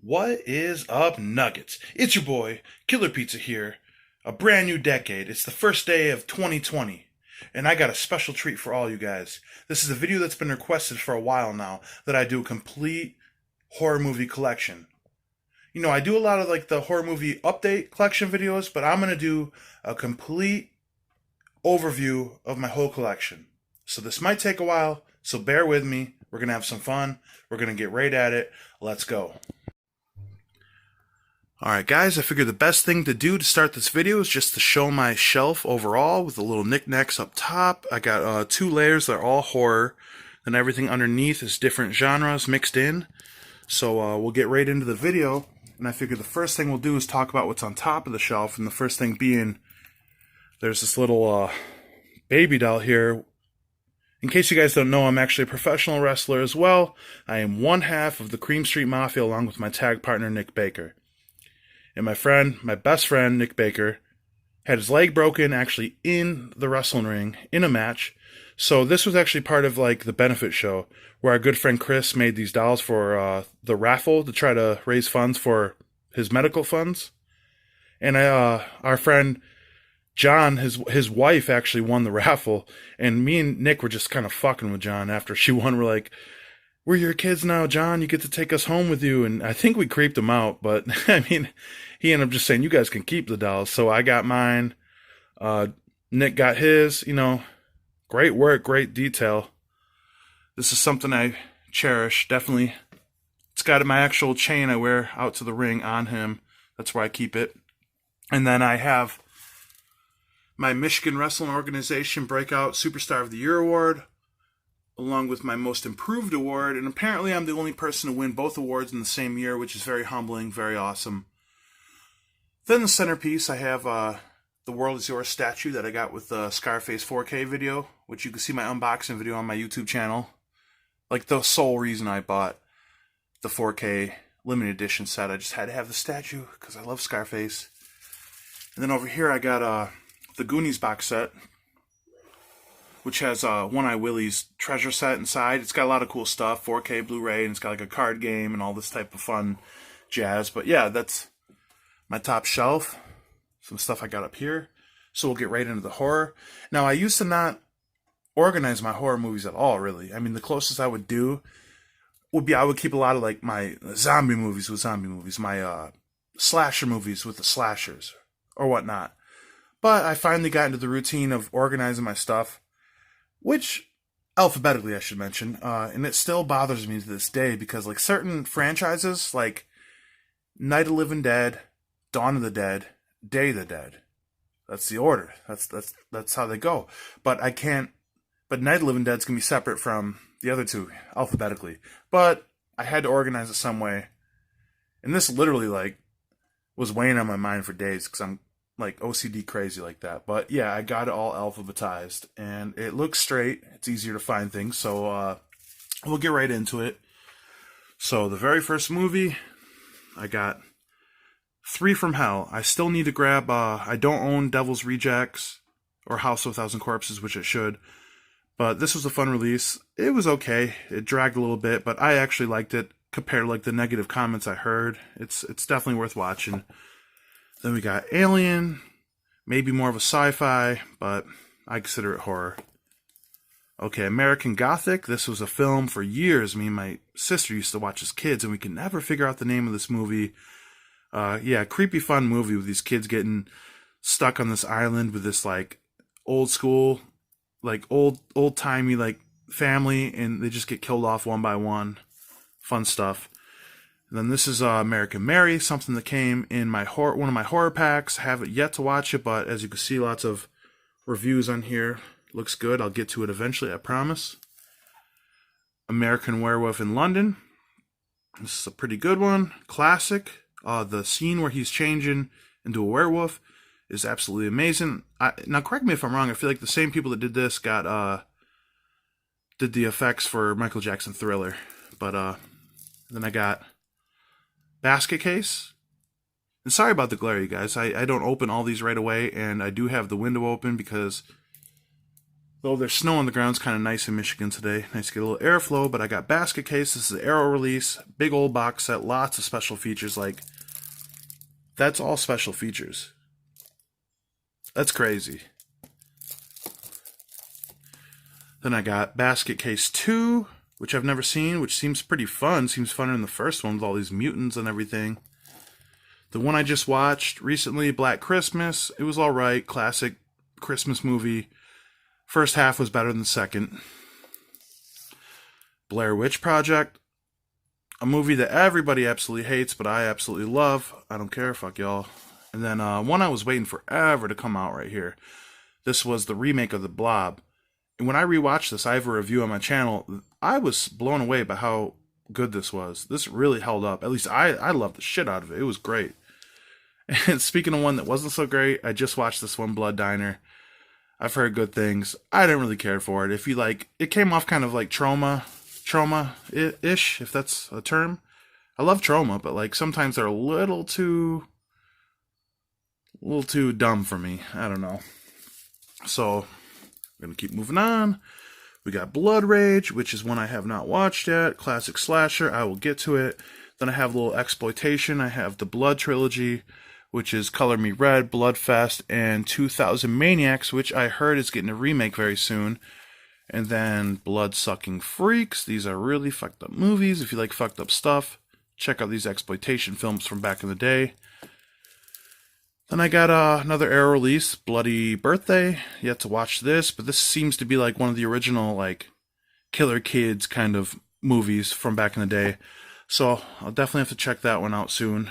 What is up, Nuggets? It's your boy, Killer Pizza here. A brand new decade. It's the first day of 2020. And I got a special treat for all you guys. This is a video that's been requested for a while now that I do a complete horror movie collection. You know, I do a lot of like the horror movie update collection videos, but I'm going to do a complete overview of my whole collection. So this might take a while, so bear with me. We're going to have some fun. We're going to get right at it. Let's go. Alright guys, I figured the best thing to do to start this video is just to show my shelf overall with the little knickknacks up top. I got two layers that are all horror, then everything underneath is different genres mixed in. So we'll get right into the video, and I figured the first thing we'll do is talk about what's on top of the shelf, and the first thing being there's this little baby doll here. In case you guys don't know, I'm actually a professional wrestler as well. I am one half of the Cream Street Mafia along with my tag partner Nick Baker. And my best friend, Nick Baker, had his leg broken actually in the wrestling ring in a match. So this was actually part of like the benefit show where our good friend Chris made these dolls for the raffle to try to raise funds for his medical funds. And our friend John, his wife actually won the raffle. And me and Nick were just kind of fucking with John after she won. We're like, we're your kids now, John. You get to take us home with you. And I think we creeped him out, but I mean, he ended up just saying, you guys can keep the dolls. So I got mine. Nick got his, you know, great work, great detail. This is something I cherish, definitely. It's got my actual chain I wear out to the ring on him. That's where I keep it. And then I have my Michigan Wrestling Organization Breakout Superstar of the Year Award, along with my Most Improved Award, and apparently I'm the only person to win both awards in the same year, which is very humbling, very awesome. Then the centerpiece, I have the World Is Yours statue that I got with the Scarface 4K video, which you can see my unboxing video on my YouTube channel. Like the sole reason I bought the 4K limited edition set, I just had to have the statue because I love Scarface. And then over here I got the Goonies box set, which has One Eye Willie's treasure set inside. It's got a lot of cool stuff, 4K Blu-ray, and it's got like a card game and all this type of fun jazz. But yeah, that's my top shelf. Some stuff I got up here. So we'll get right into the horror. Now, I used to not organize my horror movies at all, really. I mean, the closest I would do would be I would keep a lot of like my zombie movies with zombie movies, my slasher movies with the slashers, or whatnot. But I finally got into the routine of organizing my stuff, which alphabetically I should mention, and it still bothers me to this day because like certain franchises like Night of the Living Dead, Dawn of the Dead, Day of the Dead, that's the order. That's how they go. But I can't. But Night of the Living Dead's gonna be separate from the other two alphabetically. But I had to organize it some way, and this literally like was weighing on my mind for days because I'm like OCD crazy like that. But yeah, I got it all alphabetized, and it looks straight. It's easier to find things, so we'll get right into it. So the very first movie, I got Three from Hell. I still need to grab, I don't own Devil's Rejects or House of a Thousand Corpses, which I should. But this was a fun release. It was okay. It dragged a little bit, but I actually liked it compared to like the negative comments I heard. It's definitely worth watching. Then we got Alien, maybe more of a sci-fi, but I consider it horror. Okay, American Gothic. This was a film for years me and my sister used to watch as kids, and we could never figure out the name of this movie. Yeah, creepy fun movie with these kids getting stuck on this island with this like old school, like old-timey like family, and they just get killed off one by one. Fun stuff. And then this is American Mary, something that came in my one of my horror packs. I haven't yet to watch it, but as you can see, lots of reviews on here. Looks good. I'll get to it eventually, I promise. American Werewolf in London. This is a pretty good one. Classic. The scene where he's changing into a werewolf is absolutely amazing. Now, correct me if I'm wrong. I feel like the same people that did this did the effects for Michael Jackson Thriller. But then I got Basket Case. And sorry about the glare, you guys. I don't open all these right away, and I do have the window open because Though there's snow on the ground, it's kind of nice in Michigan today. Nice to get a little airflow, but I got Basket Case. This is Arrow release. Big old box set. Lots of special features. Like, that's all special features. That's crazy. Then I got Basket Case 2, which I've never seen, which seems pretty fun. Seems funner than the first one with all these mutants and everything. The one I just watched recently, Black Christmas, it was alright. Classic Christmas movie. First half was better than the second. Blair Witch Project, a movie that everybody absolutely hates, but I absolutely love. I don't care, fuck y'all. And then one I was waiting forever to come out right here. This was the remake of The Blob. And when I rewatched this, I have a review on my channel. I was blown away by how good this was. This really held up. At least I loved the shit out of it. It was great. And speaking of one that wasn't so great, I just watched this one, Blood Diner. I've heard good things. I didn't really care for it. If you like, it came off kind of like trauma-ish, if that's a term. I love Trauma, but like sometimes they're a little too dumb for me. I don't know. So I'm gonna keep moving on. We got Blood Rage, which is one I have not watched yet. Classic slasher. I will get to it. Then I have a little exploitation. I have the Blood trilogy, which is Color Me Red, Bloodfest, and 2000 Maniacs, which I heard is getting a remake very soon. And then Blood-Sucking Freaks. These are really fucked up movies. If you like fucked up stuff, check out these exploitation films from back in the day. Then I got another Arrow release, Bloody Birthday. Yet to watch this, but this seems to be like one of the original like Killer Kids kind of movies from back in the day. So I'll definitely have to check that one out soon.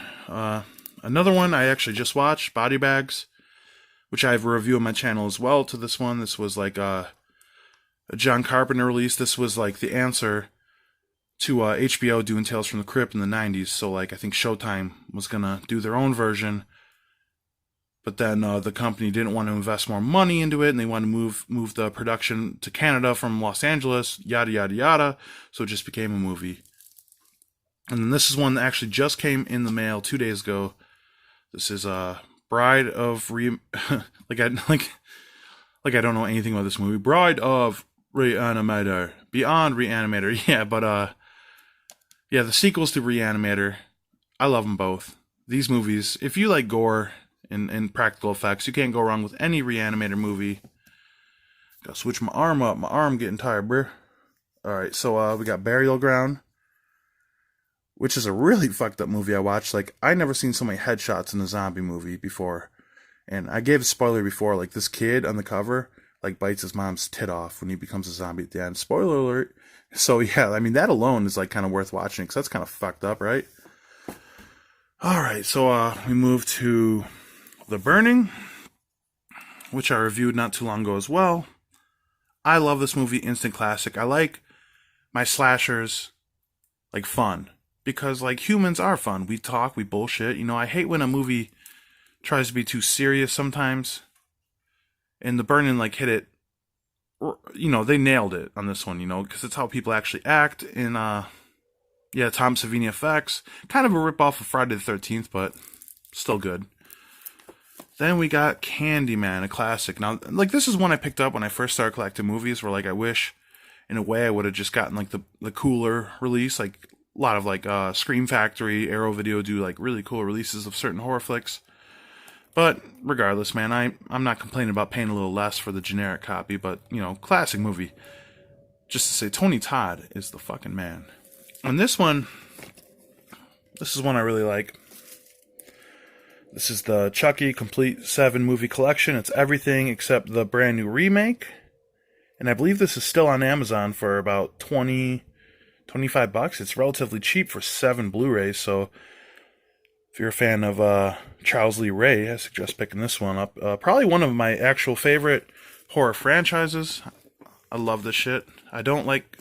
Another one I actually just watched, Body Bags, which I have a review on my channel as well to this one. This was like a John Carpenter release. This was like the answer to HBO doing Tales from the Crypt in the 90s. So like I think Showtime was gonna do their own version. But then the company didn't want to invest more money into it, and they wanted to move the production to Canada from Los Angeles, yada, yada, yada. So it just became a movie. And then this is one that actually just came in the mail 2 days ago. This is Bride of like I don't know anything about this movie. Bride of Reanimator. Beyond Reanimator. Yeah, but yeah, the sequels to Reanimator. I love them both. These movies, if you like gore and practical effects, you can't go wrong with any Reanimator movie. Gotta switch my arm up. My arm getting tired, bruh. Alright, so we got Burial Ground, which is a really fucked up movie I watched. Like, I never seen so many headshots in a zombie movie before. And I gave a spoiler before, like this kid on the cover, like bites his mom's tit off when he becomes a zombie at the end. Spoiler alert. So yeah, I mean that alone is like kind of worth watching, because that's kind of fucked up, right? Alright, so we move to The Burning, which I reviewed not too long ago as well. I love this movie, instant classic. I like my slashers like fun, because like humans are fun. We talk, we bullshit. You know, I hate when a movie tries to be too serious sometimes. And The Burning like hit it, you know, they nailed it on this one, you know, because it's how people actually act. And yeah, Tom Savini effects, kind of a ripoff of Friday the 13th, but still good. Then we got Candyman, a classic. Now, like, this is one I picked up when I first started collecting movies, where, like, I wish, in a way, I would have just gotten, like, the cooler release. Like, a lot of, like, Scream Factory, Arrow Video do, like, really cool releases of certain horror flicks. But, regardless, man, I'm not complaining about paying a little less for the generic copy, but, you know, classic movie. Just to say, Tony Todd is the fucking man. And this one, this is one I really like. This is the Chucky Complete 7 movie collection. It's everything except the brand new remake. And I believe this is still on Amazon for about $25. It's relatively cheap for 7 Blu-rays. So if you're a fan of Charles Lee Ray, I suggest picking this one up. Probably one of my actual favorite horror franchises. I love this shit. I don't like...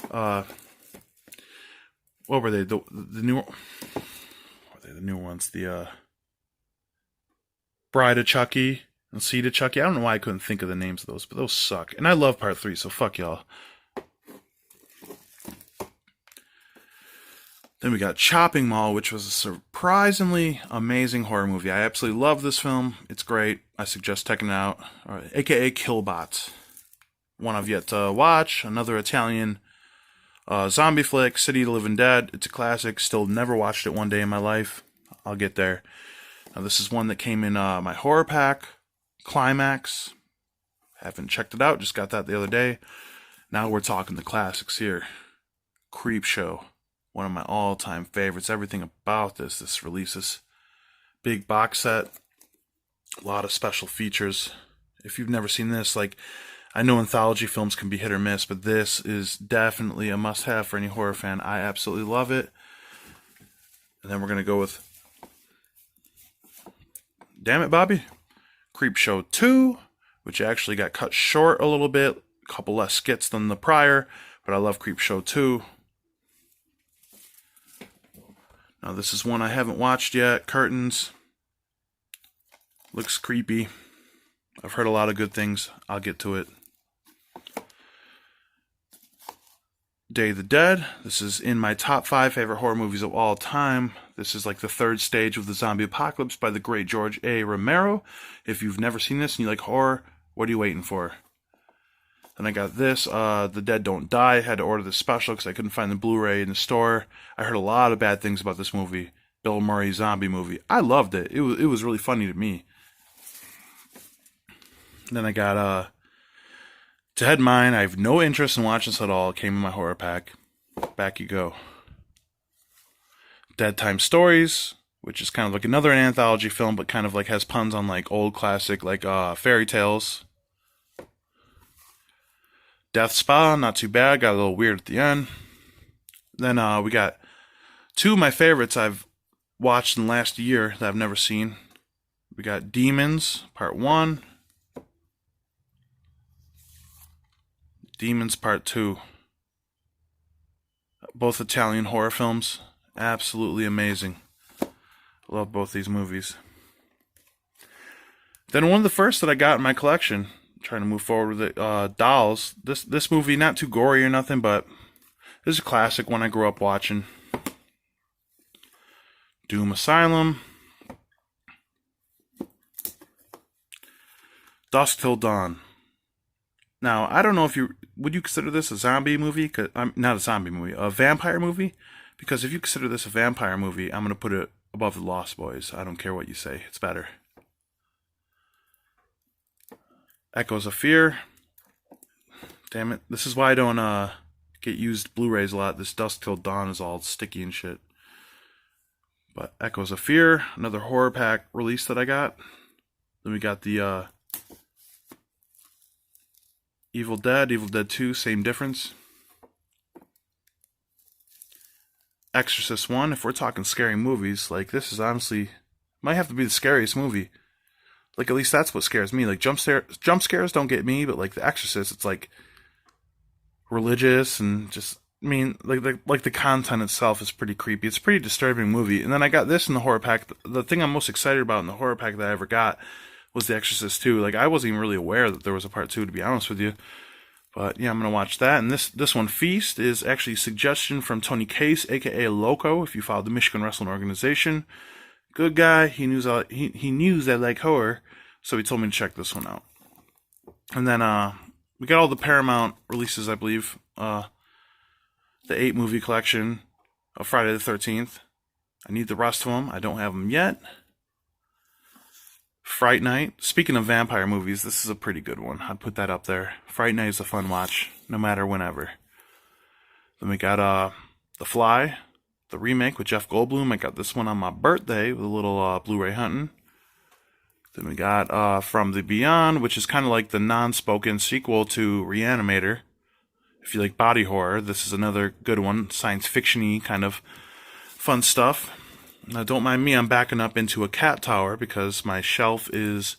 what were they? The new... What were they? The new ones. The... Bride of Chucky and Seed of Chucky. I don't know why I couldn't think of the names of those, but those suck. And I love part 3, so fuck y'all. Then we got Chopping Mall, which was a surprisingly amazing horror movie. I absolutely love this film. It's great. I suggest checking it out. All right, AKA Killbots. one I've yet to watch. Another Italian zombie flick, City of the Living Dead. It's a classic. Still never watched it one day in my life. I'll get there. Now, this is one that came in my horror pack, Climax. Haven't checked it out. Just got that the other day. Now we're talking the classics here. Creepshow. One of my all-time favorites. Everything about this releases. Big box set. A lot of special features. If you've never seen this, like, I know anthology films can be hit or miss, but this is definitely a must-have for any horror fan. I absolutely love it. And then we're going to go with, damn it, Bobby, Creepshow 2, which actually got cut short a little bit. A couple less skits than the prior, but I love Creepshow 2. Now, this is one I haven't watched yet. Curtains. Looks creepy. I've heard a lot of good things. I'll get to it. Day of the Dead. This is in my top 5 favorite horror movies of all time. This is like the third stage of the zombie apocalypse by the great George A. Romero. If you've never seen this and you like horror, what are you waiting for? Then I got this, The Dead Don't Die. I had to order this special because I couldn't find the Blu-ray in the store. I heard a lot of bad things about this movie. Bill Murray zombie movie. I loved it. It was really funny to me. Then I got To Head Mine. I have no interest in watching this at all. It came in my horror pack. Back you go. Dead Time Stories, which is kind of like another anthology film, but kind of like has puns on like old classic like fairy tales. Death Spa, not too bad. Got a little weird at the end. Then we got 2 of my favorites I've watched in the last year that I've never seen. We got Demons, Part 1. Demons Part 2. Both Italian horror films. Absolutely amazing. Love both these movies. Then one of the first that I got in my collection, trying to move forward with it, Dolls. This movie, not too gory or nothing, but this is a classic one I grew up watching. Doom Asylum. Dusk Till Dawn. Now, I don't know if would you consider this a zombie movie? Not a zombie movie, a vampire movie? Because if you consider this a vampire movie, I'm going to put it above The Lost Boys. I don't care what you say. It's better. Echoes of Fear. Damn it. This is why I don't get used Blu-rays a lot. This Dusk Till Dawn is all sticky and shit. But Echoes of Fear, another horror pack release that I got. Then we got the Evil Dead 2, same difference. Exorcist 1, if we're talking scary movies, like this is honestly, might have to be the scariest movie. Like at least that's what scares me. Like jump scares don't get me, but like The Exorcist, it's like religious and just, I mean, like the content itself is pretty creepy. It's a pretty disturbing movie. And then I got this in the horror pack. The thing I'm most excited about in the horror pack that I ever got was The Exorcist 2. Like I wasn't even really aware that there was a part 2, to be honest with you. But yeah, I'm going to watch that. And this one, Feast, is actually a suggestion from Tony Case, a.k.a. Loco, if you follow the Michigan Wrestling Organization. Good guy. He knew I like horror, so he told me to check this one out. And then we got all the Paramount releases, I believe. The 8-movie collection of Friday the 13th. I need the rest of them. I don't have them yet. Fright Night. Speaking of vampire movies, this is a pretty good one. I'd put that up there. Fright Night is a fun watch, no matter whenever. Then we got The Fly, the remake with Jeff Goldblum. I got this one on my birthday with a little Blu-ray hunting. Then we got From the Beyond, which is kind of like the non-spoken sequel to Reanimator. If you like body horror, this is another good one. Science fiction-y kind of fun stuff. Now, don't mind me, I'm backing up into a cat tower because my shelf is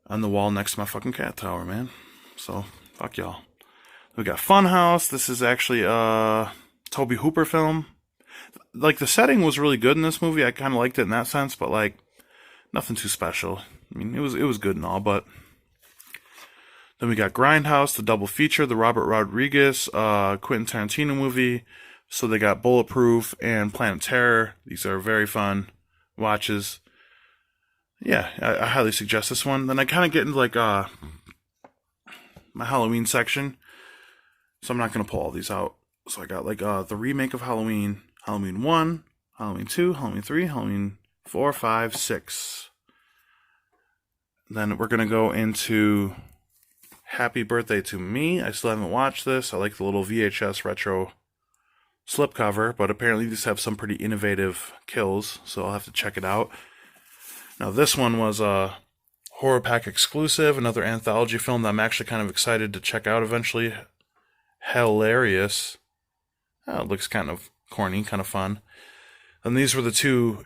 on the wall next to my fucking cat tower, man. So, fuck y'all. We got Funhouse. This is actually a Tobe Hooper film. Like, the setting was really good in this movie. I kind of liked it in that sense, but, like, nothing too special. I mean, it was good and all, but... Then we got Grindhouse, the double feature, the Robert Rodriguez, Quentin Tarantino movie. So they got Bulletproof and Planet Terror. These are very fun watches. Yeah, I highly suggest this one. Then I kind of get into like my Halloween section. So I'm not going to pull all these out. So I got like the remake of Halloween, Halloween 1, Halloween 2, Halloween 3, Halloween 4, 5, 6. Then we're going to go into Happy Birthday to Me. I still haven't watched this. I like the little VHS retro slipcover, but apparently these have some pretty innovative kills, so I'll have to check it out. Now this one was a Horror Pack exclusive, another anthology film that I'm actually kind of excited to check out eventually. Hilarious. Oh, it looks kind of corny, kind of fun. And these were the two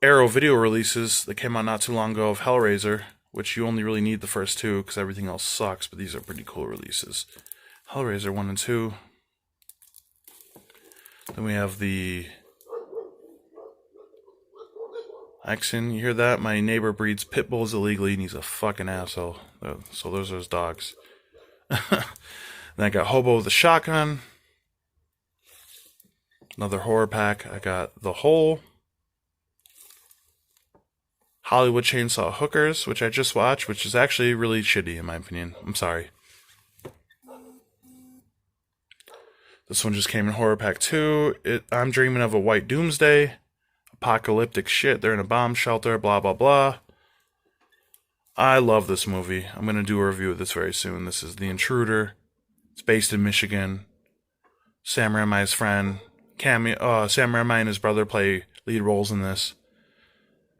Arrow video releases that came out not too long ago of Hellraiser, which you only really need the first two because everything else sucks, but these are pretty cool releases. Hellraiser 1 and 2. Then we have the Axon. You hear that? My neighbor breeds pit bulls illegally and he's a fucking asshole. So those are his dogs. Then I got Hobo with a Shotgun. Another horror pack. I got The Hole. Hollywood Chainsaw Hookers, which I just watched, which is actually really shitty in my opinion. I'm sorry. This one just came in Horror Pack 2. I'm Dreaming of a White Doomsday. Apocalyptic shit. They're in a bomb shelter, blah, blah, blah. I love this movie. I'm going to do a review of this very soon. This is The Intruder. It's based in Michigan. Sam Raimi's friend. Sam Raimi and his brother play lead roles in this.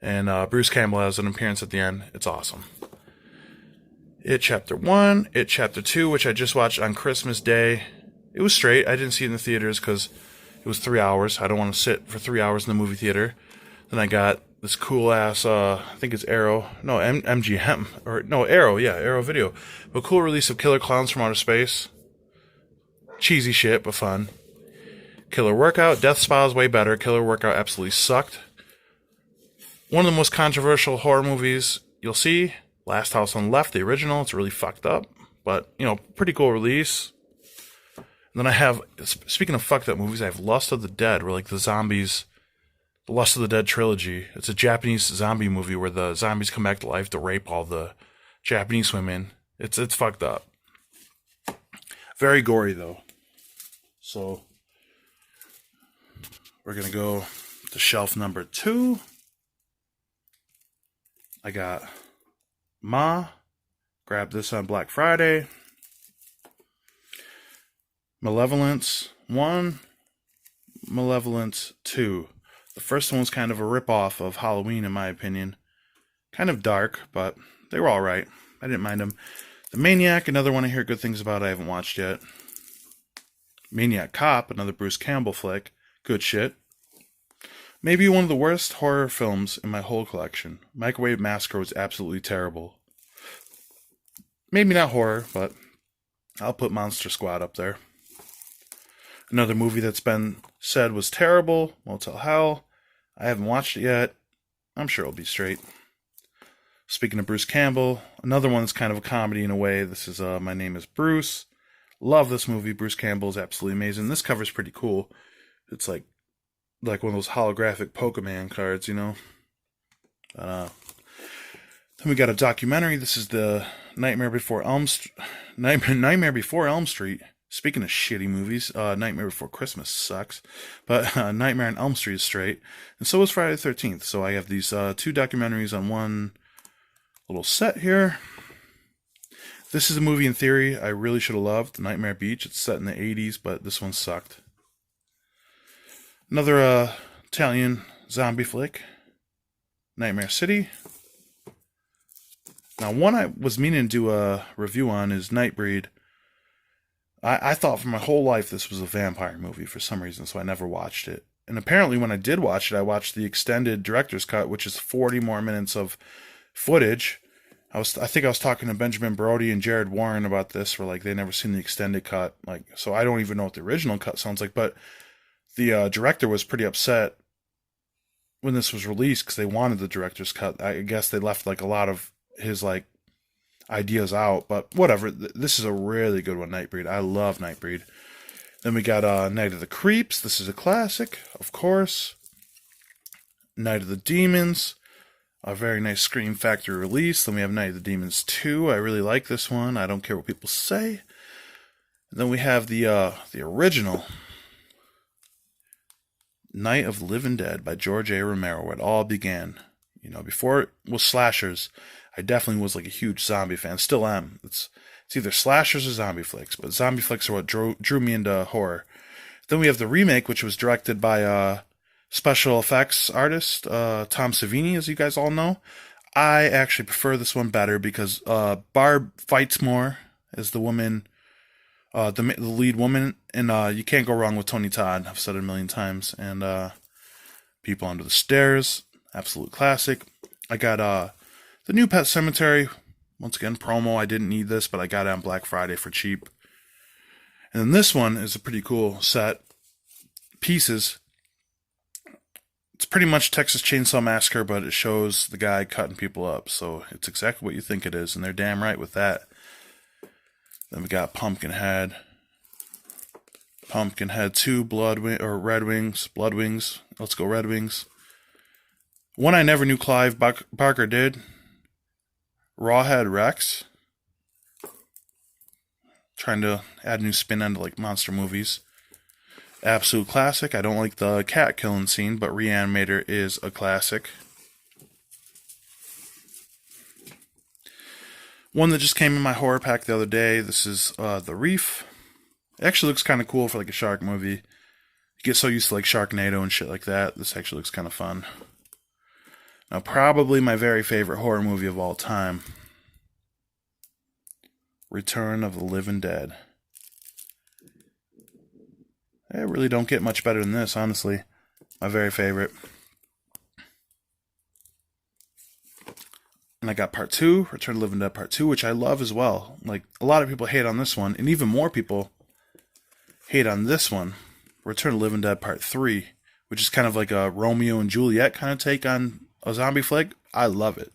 And Bruce Campbell has an appearance at the end. It's awesome. It Chapter 1. It Chapter 2, which I just watched on Christmas Day. It was straight. I didn't see it in the theaters because it was 3 hours. I don't want to sit for 3 hours in the movie theater. Then I got this cool ass, I think it's Arrow. No, MGM. Or, no, Arrow. Yeah, Arrow Video. A cool release of Killer Clowns from Outer Space. Cheesy shit, but fun. Killer Workout. Death Spa is way better. Killer Workout absolutely sucked. One of the most controversial horror movies you'll see. Last House on the Left, the original. It's really fucked up. But, pretty cool release. And then I have, speaking of fucked up movies, I have Lust of the Dead, where like the zombies, the Lust of the Dead trilogy. It's a Japanese zombie movie where the zombies come back to life to rape all the Japanese women. It's fucked up. Very gory though. So we're gonna go to shelf number 2. I got Ma. Grabbed this on Black Friday. Malevolence 1, Malevolence 2. The first one was kind of a ripoff of Halloween in my opinion. Kind of dark, but they were alright. I didn't mind them. The Maniac, another one I hear good things about I haven't watched yet. Maniac Cop, another Bruce Campbell flick. Good shit. Maybe one of the worst horror films in my whole collection. Microwave Massacre was absolutely terrible. Maybe not horror, but I'll put Monster Squad up there. Another movie that's been said was terrible, Motel Hell. I haven't watched it yet. I'm sure it'll be straight. Speaking of Bruce Campbell, another one that's kind of a comedy in a way. This is My Name is Bruce. Love this movie. Bruce Campbell is absolutely amazing. This cover's pretty cool. It's like one of those holographic Pokemon cards, Then we got a documentary. This is the Nightmare Before Elm Street. Speaking of shitty movies, Nightmare Before Christmas sucks, but Nightmare on Elm Street is straight, and so is Friday the 13th. So I have these 2 documentaries on one little set here. This is a movie in theory I really should have loved, Nightmare Beach. It's set in the 80s, but this one sucked. Another Italian zombie flick, Nightmare City. Now, one I was meaning to do a review on is Nightbreed. I thought for my whole life this was a vampire movie for some reason, so I never watched it. And apparently when I did watch it, I watched the extended director's cut, which is 40 more minutes of footage. I think I was talking to Benjamin Brody and Jared Warren about this, where like they never seen the extended cut. So I don't even know what the original cut sounds like, but the director was pretty upset when this was released because they wanted the director's cut. I guess they left like a lot of his like ideas out, but whatever. This is a really good one, Nightbreed. I love Nightbreed. Then we got Night of the Creeps. This is a classic, of course. Night of the Demons. A very nice Scream Factory release. Then we have Night of the Demons 2. I really like this one. I don't care what people say. And then we have the original Night of the Living Dead by George A. Romero, where it all began. You know, before it was slashers, I definitely was like a huge zombie fan. Still am. It's either slashers or zombie flicks, but zombie flicks are what drew me into horror. Then we have the remake, which was directed by special effects artist Tom Savini, as you guys all know. I actually prefer this one better because Barb fights more as the woman, the lead woman, and you can't go wrong with Tony Todd. I've said it a million times. And People Under the Stairs, absolute classic. I got the new Pet Sematary, once again promo. I didn't need this, but I got it on Black Friday for cheap. And then this one is a pretty cool set. Pieces. It's pretty much Texas Chainsaw Massacre, but it shows the guy cutting people up. So it's exactly what you think it is, and they're damn right with that. Then we got Pumpkinhead. Pumpkinhead 2, Red Wings, Blood Wings. Let's go Red Wings. One I never knew Clive Barker did. Rawhead Rex. Trying to add a new spin onto like monster movies. Absolute classic. I don't like the cat killing scene, but Reanimator is a classic. One that just came in my horror pack the other day. This is The Reef. It actually looks kind of cool for like a shark movie. You get so used to like Sharknado and shit like that. This actually looks kind of fun. Now, probably my very favorite horror movie of all time. Return of the Living Dead. I really don't get much better than this, honestly. My very favorite. And I got Part 2, Return of the Living Dead Part 2, which I love as well. Like, a lot of people hate on this one, and even more people hate on this one, Return of the Living Dead Part 3, which is kind of like a Romeo and Juliet kind of take on a zombie flick. I love it.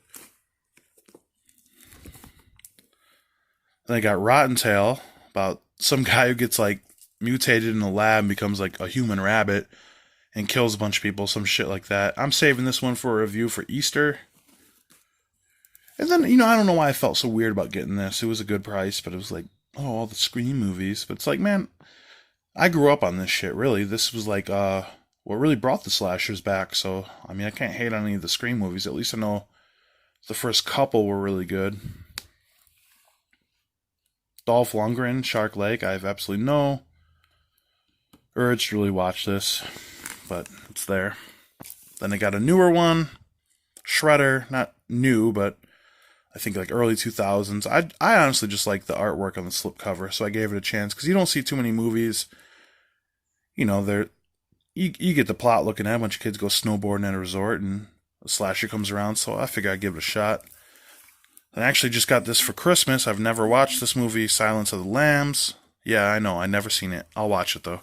Then I got Rotten Tail, about some guy who gets like mutated in the lab and becomes like a human rabbit and kills a bunch of people, some shit like that. I'm saving this one for a review for Easter. And then, you know, I don't know why I felt so weird about getting this. It was a good price, but it was like, oh, all the Scream movies. But it's like, man, I grew up on this shit, really. This was like what really brought the slashers back. So, I mean, I can't hate on any of the Scream movies. At least I know the first couple were really good. Dolph Lundgren, Shark Lake. I have absolutely no urge to really watch this, but it's there. Then I got a newer one, Shredder. Not new, but I think like early 2000s. I honestly just like the artwork on the slipcover, so I gave it a chance, because you don't see too many movies. You know, you get the plot looking at a bunch of kids go snowboarding at a resort and a slasher comes around, so I figure I'd give it a shot. I actually just got this for Christmas. I've never watched this movie, Silence of the Lambs. Yeah, I know, I've never seen it. I'll watch it though.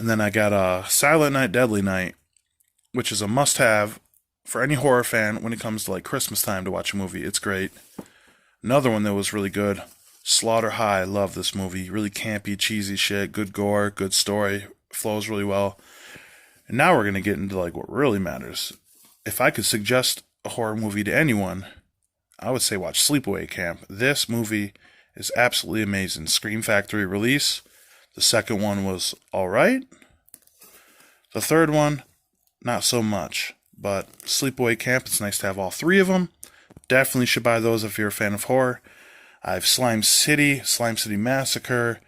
And then I got Silent Night, Deadly Night, which is a must-have for any horror fan when it comes to like Christmas time to watch a movie. It's great. Another one that was really good, Slaughter High. Love this movie. Really campy, cheesy shit. Good gore, good story. Flows really well. And now we're going to get into like what really matters. If I could suggest a horror movie to anyone, I would say watch Sleepaway Camp. This movie is absolutely amazing. Scream Factory release. The second one was alright. The third one, not so much. But Sleepaway Camp, it's nice to have all three of them. Definitely should buy those if you're a fan of horror. I have Slime City Massacre.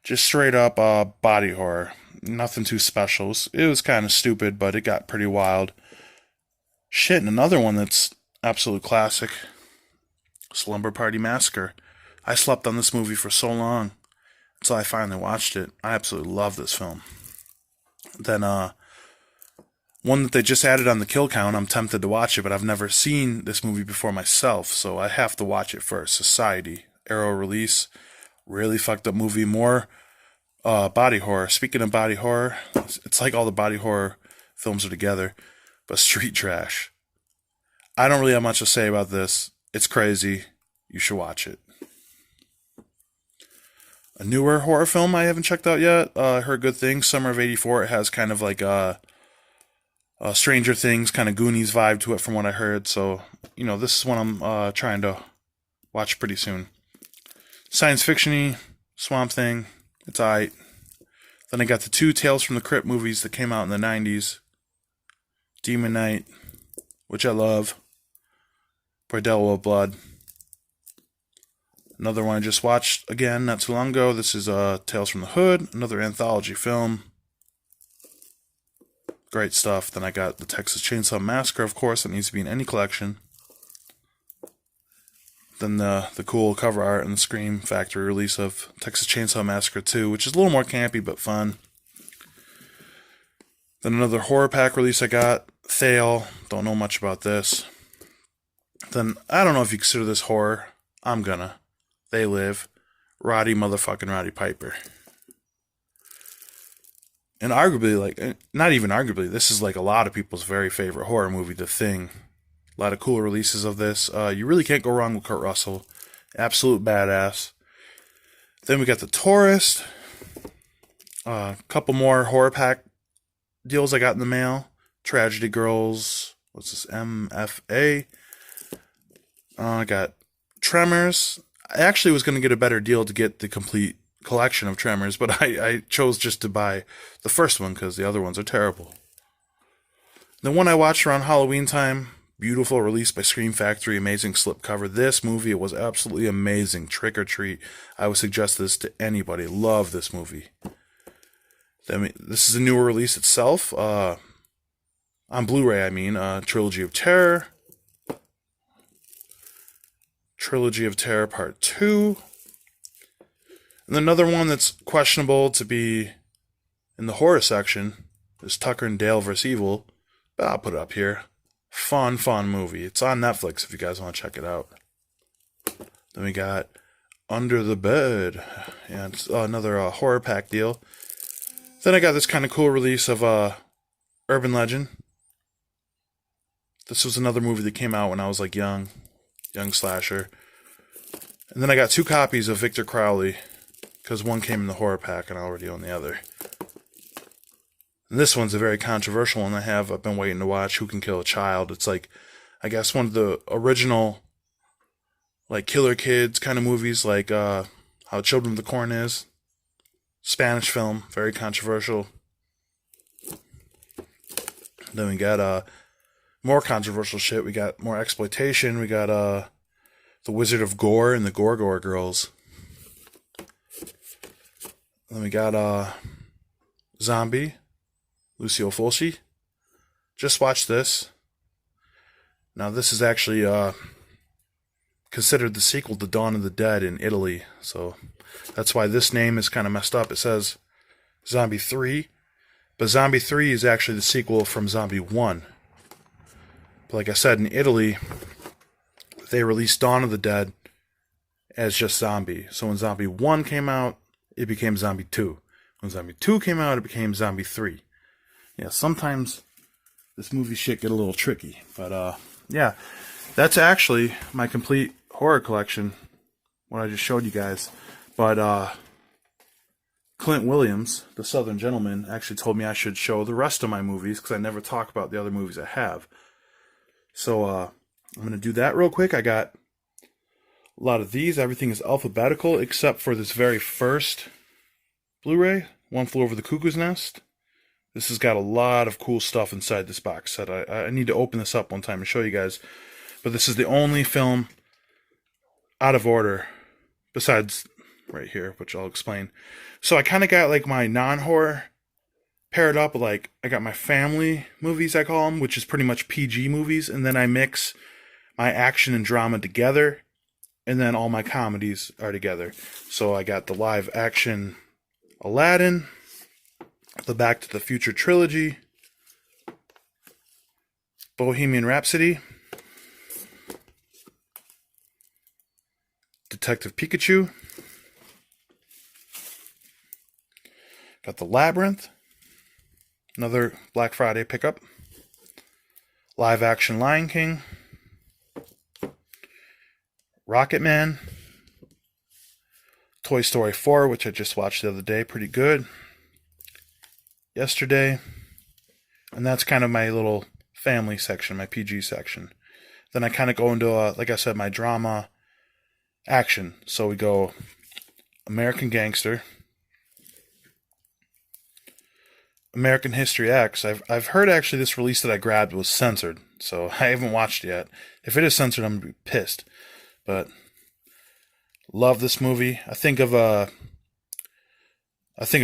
Just straight up body horror. Nothing too special. It was kind of stupid, but it got pretty wild. Shit, and another one that's absolute classic. Slumber Party Massacre. I slept on this movie for so long until I finally watched it. I absolutely love this film. Then, one that they just added on the kill count, I'm tempted to watch it, but I've never seen this movie before myself, so I have to watch it first. Society, Arrow release, really fucked up movie. More body horror. Speaking of body horror, it's like all the body horror films are together, but street trash. I don't really have much to say about this. It's crazy. You should watch it. A newer horror film I haven't checked out yet. I heard good things. Summer of '84. It has kind of like a Stranger Things, kind of Goonies vibe to it from what I heard. So, this is one I'm trying to watch pretty soon. Science fiction-y, Swamp Thing, it's alright. Then I got the 2 Tales from the Crypt movies that came out in the 90s. Demon Knight, which I love. Bordello of Blood. Another one I just watched again not too long ago. This is Tales from the Hood, another anthology film. Great stuff. Then I got the Texas Chainsaw Massacre, of course, that needs to be in any collection. Then the cool cover art and the Scream Factory release of Texas Chainsaw Massacre 2, which is a little more campy but fun. Then another horror pack release I got, Thale. Don't know much about this. Then, I don't know if you consider this horror. I'm gonna. They Live. Roddy Piper. And arguably, not even arguably, this is like a lot of people's very favorite horror movie, The Thing. A lot of cool releases of this. You really can't go wrong with Kurt Russell. Absolute badass. Then we got The Tourist. A couple more horror pack deals I got in the mail. Tragedy Girls. What's this? MFA. I got Tremors. I actually was going to get a better deal to get the complete collection of Tremors, but I chose just to buy the first one because the other ones are terrible. The one I watched around Halloween time, beautiful release by Scream Factory, amazing slipcover. This movie, it was absolutely amazing. Trick or Treat. I would suggest this to anybody. Love this movie. This is a newer release itself. On Blu-ray, Trilogy of Terror. Trilogy of Terror Part 2. And another one that's questionable to be in the horror section is Tucker and Dale vs. Evil. But I'll put it up here. Fun movie. It's on Netflix if you guys want to check it out. Then we got Under the Bed. And it's another horror pack deal. Then I got this kind of cool release of Urban Legend. This was another movie that came out when I was like young slasher. And then I got 2 copies of Victor Crowley, because one came in the horror pack and I already own the other. And this one's a very controversial one I've been waiting to watch, Who Can Kill a Child. It's like, I guess one of the original like Killer Kids kind of movies, like How Children of the Corn is. Spanish film, very controversial. Then we got more controversial shit. We got more exploitation. We got The Wizard of Gore and the Gore Girls. Then we got Zombie, Lucio Fulci. Just watched this. Now this is actually considered the sequel to Dawn of the Dead in Italy, so that's why this name is kind of messed up. It says Zombie 3, but Zombie 3 is actually the sequel from Zombie 1. But like I said, in Italy, they released Dawn of the Dead as just Zombie. So when Zombie 1 came out, it became Zombie 2. When Zombie 2 came out, it became Zombie 3. Yeah, sometimes this movie shit get a little tricky. But, yeah, that's actually my complete horror collection, what I just showed you guys. But, Clint Williams, the Southern Gentleman, actually told me I should show the rest of my movies, because I never talk about the other movies I have. So, I'm going to do that real quick. I got a lot of these. Everything is alphabetical, except for this very first Blu-ray, One Flew Over the Cuckoo's Nest. This has got a lot of cool stuff inside this box set. I need to open this up one time and show you guys. But this is the only film out of order, besides right here, which I'll explain. So I kind of got like my non-horror paired up with, like, I got my family movies, I call them, which is pretty much PG movies, and then I mix my action and drama together, and then all my comedies are together. So I got the live action Aladdin, the Back to the Future trilogy, Bohemian Rhapsody, Detective Pikachu, got the Labyrinth, another Black Friday pickup, live action Lion King, Rocketman, Toy Story 4, which I just watched the other day, pretty good. Yesterday, And that's kind of my little family section, my PG section. Then I kind of go into, like I said, my drama action. So we go American Gangster, American History X. I've heard actually this release that I grabbed was censored, so I haven't watched it yet. If it is censored, I'm gonna be pissed. But love this movie. I think of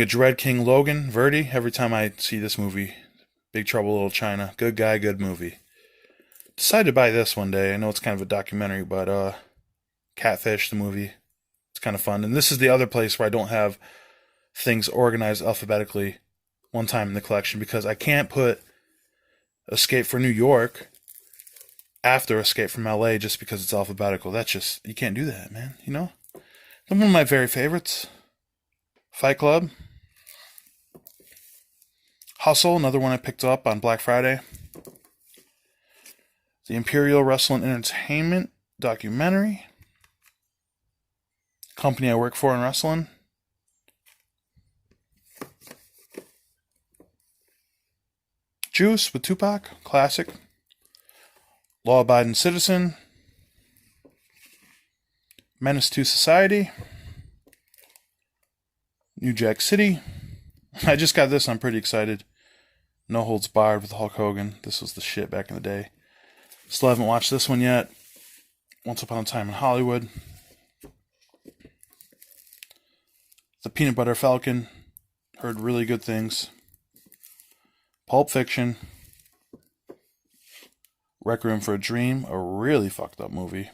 Dread King Logan Verdi every time I see this movie. Big Trouble in Little China. Good guy, good movie. Decided to buy this one day. I know it's kind of a documentary, but Catfish, the movie. It's kind of fun. And this is the other place where I don't have things organized alphabetically one time in the collection because I can't put Escape from New York after Escape from LA just because it's alphabetical. That's just, you can't do that, man, you know? And one of my very favorites, Fight Club. Hustle, another one I picked up on Black Friday. The Imperial Wrestling Entertainment documentary. Company I work for in wrestling. Juice with Tupac, classic. Law Abiding Citizen. Menace to Society. New Jack City. I just got this, I'm pretty excited. No Holds Barred with Hulk Hogan. This was the shit back in the day. Still haven't watched this one yet. Once Upon a Time in Hollywood. The Peanut Butter Falcon. Heard really good things. Pulp Fiction. Requiem for a Dream. A really fucked up movie.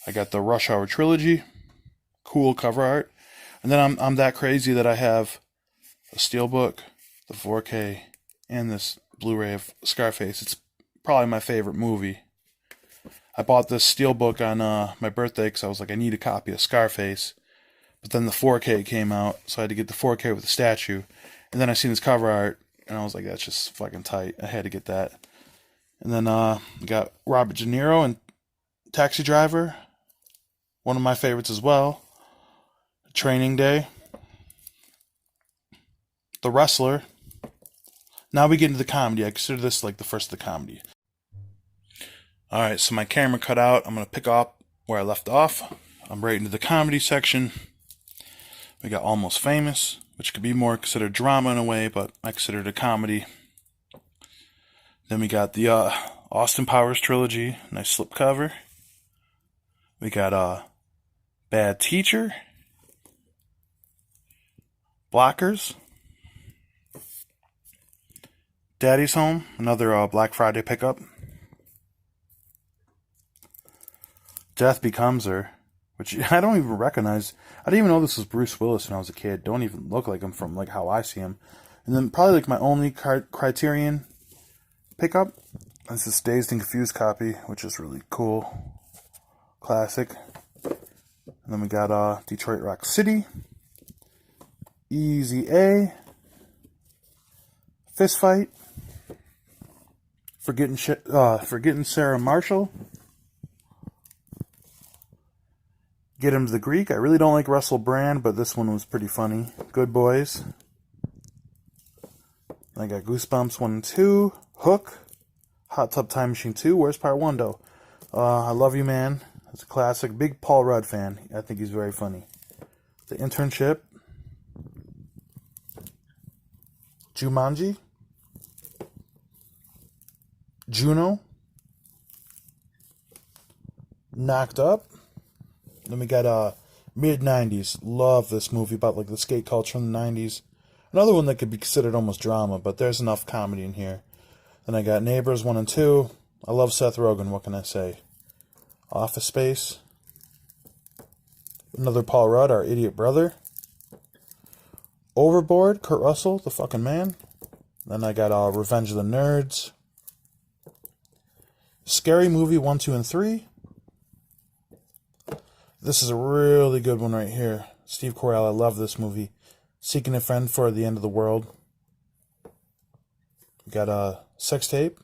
I got the Rush Hour trilogy. Cool cover art. And then I'm that crazy that I have a Steelbook, the 4K, and this Blu-ray of Scarface. It's probably my favorite movie. I bought this Steelbook on my birthday because I was like, I need a copy of Scarface. But then the 4K came out, so I had to get the 4K with the statue. And then I seen this cover art, and I was like, that's just fucking tight. I had to get that. And then got Robert De Niro and Taxi Driver. One of my favorites as well. Training Day. The Wrestler. Now we get into the comedy. I consider this like the first of the comedy. Alright, so my camera cut out. I'm going to pick up where I left off. I'm right into the comedy section. We got Almost Famous, which could be more considered drama in a way, but I consider it a comedy. Then we got the Austin Powers trilogy. Nice slipcover. We got Bad Teacher. Blockers. Daddy's Home, another Black Friday pickup. Death Becomes Her, which I don't even recognize. I didn't even know this was Bruce Willis when I was a kid. Don't even look like him from like how I see him. And then probably like my only Criterion pickup is this Dazed and Confused copy, which is really cool. Classic. And then we got Detroit Rock City. Easy A. Fist Fight. Forgetting Sarah Marshall. Get Him to the Greek. I really don't like Russell Brand, but this one was pretty funny. Good Boys. I got Goosebumps 1 and 2. Hook. Hot Tub Time Machine 2. Where's Part 1 though? I Love You Man. It's a classic. Big Paul Rudd fan. I think he's very funny. The Internship. Jumanji. Juno. Knocked Up. Then we got mid-90s. Love this movie about like the skate culture in the 90s. Another one that could be considered almost drama, but there's enough comedy in here. Then I got Neighbors 1 and 2. I love Seth Rogen, what can I say? Office Space. Another Paul Rudd, Our Idiot Brother. Overboard, Kurt Russell, the fucking man. Then I got Revenge of the Nerds. Scary Movie 1, 2, and 3. This is a really good one right here. Steve Carell, I love this movie. Seeking a Friend for the End of the World. We got a Sex Tape.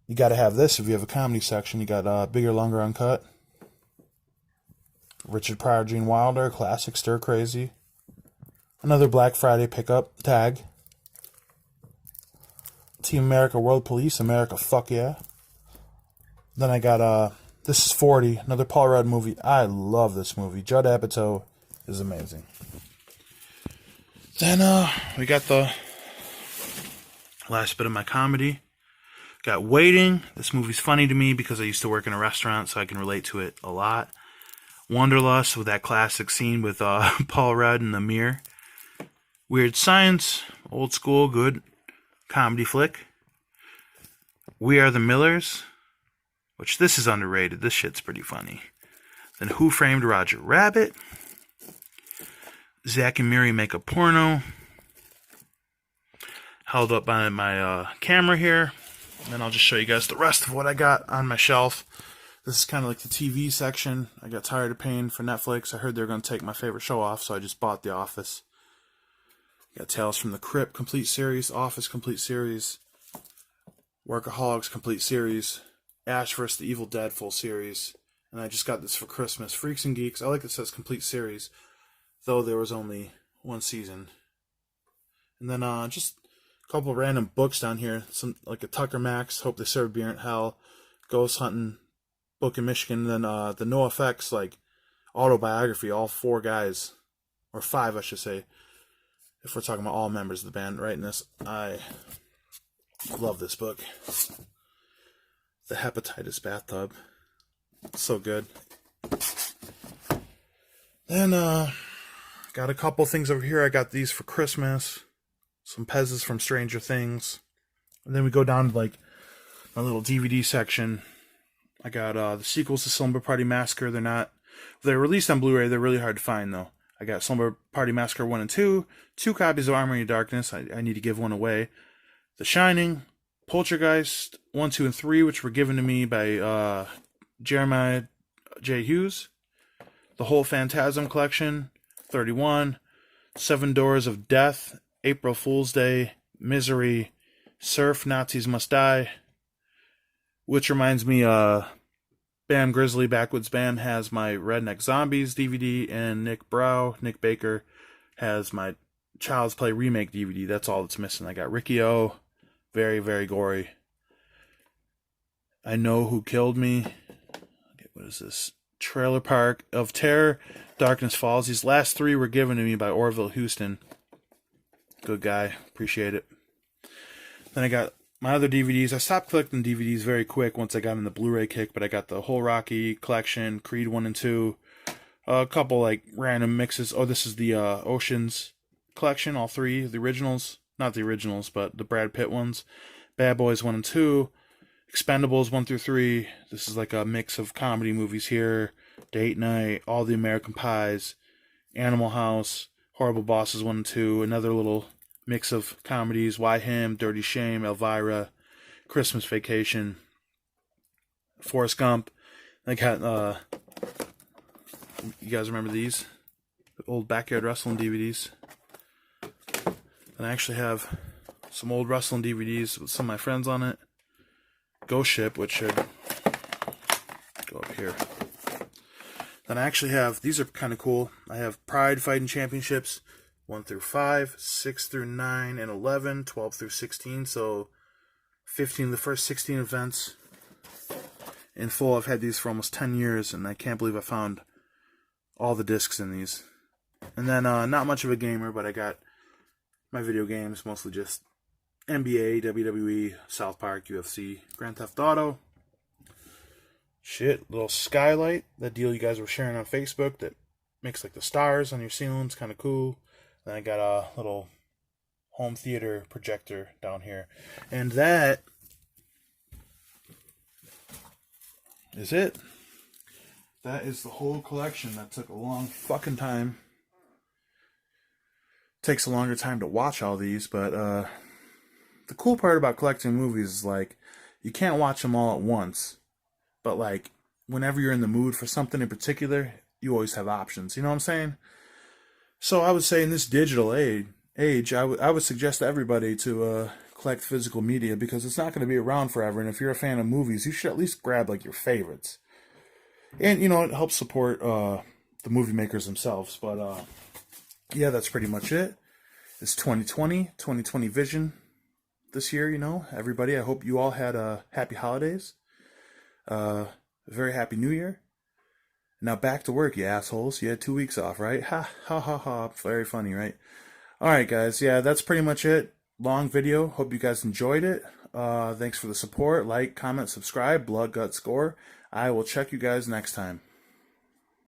You got to have this if you have a comedy section. You got Bigger, Longer, Uncut. Richard Pryor, Gene Wilder, classic Stir Crazy. Another Black Friday pickup, Tag. Team America World Police, America fuck yeah. Then I got This is 40, another Paul Rudd movie. I love this movie. Judd Apatow is amazing. Then we got the last bit of my comedy. Got Waiting. This movie's funny to me because I used to work in a restaurant, so I can relate to it a lot. Wanderlust, with that classic scene with Paul Rudd in the mirror. Weird Science, old school, good comedy flick. We Are the Millers, which this is underrated. This shit's pretty funny. Then Who Framed Roger Rabbit. Zack and Miri Make a Porno. Held up by my camera here. And then I'll just show you guys the rest of what I got on my shelf. This is kind of like the TV section. I got tired of paying for Netflix. I heard they were going to take my favorite show off, so I just bought The Office. Got Tales from the Crypt complete series, Office complete series, Workaholics complete series, Ash vs. the Evil Dead full series, and I just got this for Christmas. Freaks and Geeks. I like that it says complete series, though there was only one season. And then just a couple random books down here. Some like a Tucker Max, Hope They Serve Beer in Hell, Ghost Hunting, Book in Michigan, and then the NoFX like autobiography, all 4 guys, or 5 I should say, if we're talking about all members of the band writing this. I love this book. The Hepatitis Bathtub. So good. Then got a couple things over here. I got these for Christmas. Some Pezzas from Stranger Things. And then we go down to like my little DVD section. I got the sequels to Slumber Party Massacre. They're released on Blu-ray. They're really hard to find though. I got Slumber Party Massacre 1 and 2. 2 copies of Armory of Darkness. I need to give one away. The Shining. Poltergeist 1, 2, and 3, which were given to me by Jeremiah J. Hughes. The whole Phantasm collection. 31. 7 Doors of Death. April Fool's Day. Misery. Surf, Nazis Must Die. Which reminds me, Bam Grizzly Backwoods Band has my Redneck Zombies DVD, and Nick Baker, has my Child's Play remake DVD. That's all that's missing. I got Ricky O, very, very gory. I Know Who Killed Me. Okay, what is this? Trailer Park of Terror, Darkness Falls. These last 3 were given to me by Orville Houston. Good guy. Appreciate it. Then I got my other DVDs. I stopped collecting DVDs very quick once I got in the Blu-ray kick, but I got the whole Rocky collection, Creed 1 and 2, a couple like random mixes. Oh, this is the Oceans collection, all 3, the originals. Not the originals, but the Brad Pitt ones. Bad Boys 1 and 2, Expendables 1 through 3. This is like a mix of comedy movies here. Date Night, All the American Pies, Animal House, Horrible Bosses 1 and 2, another little mix of comedies, Why Him, Dirty Shame, Elvira, Christmas Vacation, Forrest Gump. I got, you guys remember these? The old Backyard Wrestling DVDs. And I actually have some old wrestling DVDs with some of my friends on it. Ghost Ship, which should go up here. Then I actually have, these are kind of cool. I have Pride Fighting Championships 1 through 5, 6 through 9 and 11, 12 through 16. So 15 of the first 16 events in full. I've had these for almost 10 years, and I can't believe I found all the discs in these. And then not much of a gamer, but I got my video games, mostly just NBA, WWE, South Park, UFC, Grand Theft Auto. Shit, little skylight, that deal you guys were sharing on Facebook that makes like the stars on your ceiling. It's kind of cool. Then I got a little home theater projector down here. And that is it. That is the whole collection. That took a long fucking time. Takes a longer time to watch all these, but the cool part about collecting movies is like you can't watch them all at once, but like whenever you're in the mood for something in particular, you always have options. You know what I'm saying? So I would say in this digital age, I would suggest to everybody to collect physical media, because it's not going to be around forever. And if you're a fan of movies, you should at least grab like your favorites. And you know, it helps support the movie makers themselves. But yeah, that's pretty much it. It's 2020 vision. this year, you know, everybody. I hope you all had happy holidays, a very happy New Year. Now back to work, you assholes. You had 2 weeks off, right? Ha ha ha ha. Very funny, right? All right, guys. Yeah, that's pretty much it. Long video. Hope you guys enjoyed it. Thanks for the support. Like, comment, subscribe. Blood, gut, score. I will check you guys next time.